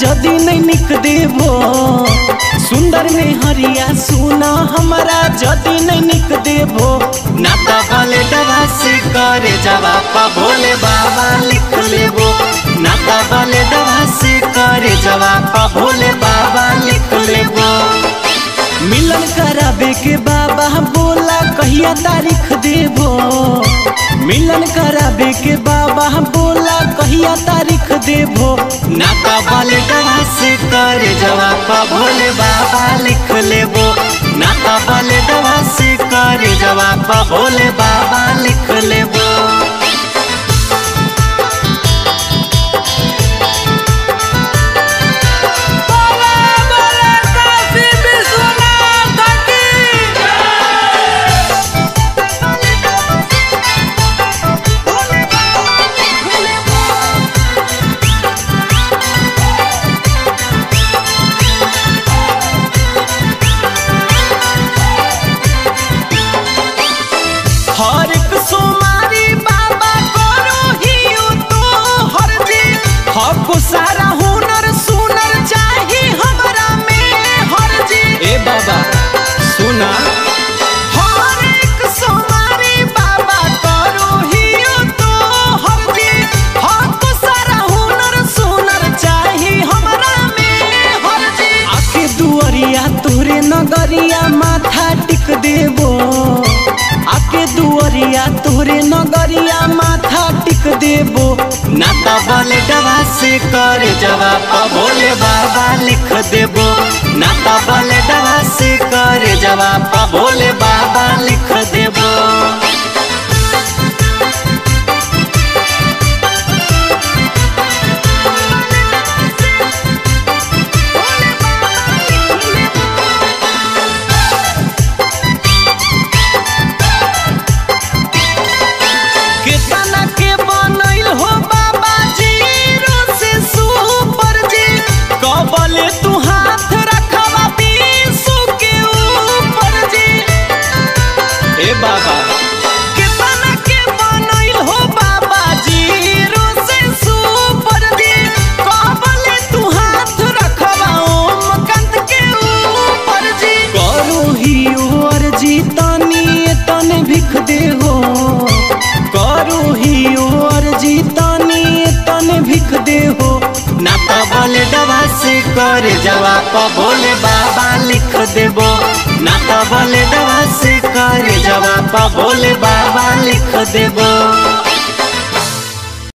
जदि नहीं निक देबो सुंदर में हरिया सुना हमारा जदि नहीं निक देबो नाता वाले दवा से करे जवाब भोले बाबा लिख लेबो नाता वाले दवा से करे जवाब भोले बाबा लिख लेबो। मिलन कराबे के बाबा बोला कहिया तारीख देबो मिलन कराबे के बाबा बोला कहिया तारीख देबो नाता वाले दवा से करे जवाब भोले बाबा लिख लेबो नाता वाले दवा से करे जवाब भोले बाबा लिख लेबो। हर एक सोमारी बाबा करो ही तो हर जी हको सारा हुनर सुनर चाही हमरा में हर जी ए बाबा सुना हर एक सोमारी बाबा करो ही तो हर जी हको सारा हुनर सुनर चाही हमरा में हर जी आके दुआरिया तोरे नगरिया माथा टिक देबो आके दुआरिया तोरे नगरिया माथा टिक देबो नाता वाले दवा से करे जवाब भोले बाबा लिख देबो नाता वाले दवा से करे जवाब भोले बाबा लिख देबो। तू हाथ रखवा पीसू के ऊपर जी ए बाबा कितना के बनइल हो बाबा जी रोसे सुपर जी कबले तू हाथ रखवा ओम कंत के ऊपर जी करू ही और जी तने भिख दे हो करू ही और जी तने भिख दे हो नाता वाले दवा से करे जवाब भोले बाबा लिख देबो नाता वाले दवा से करे जवाब भोले बाबा लिख देबो।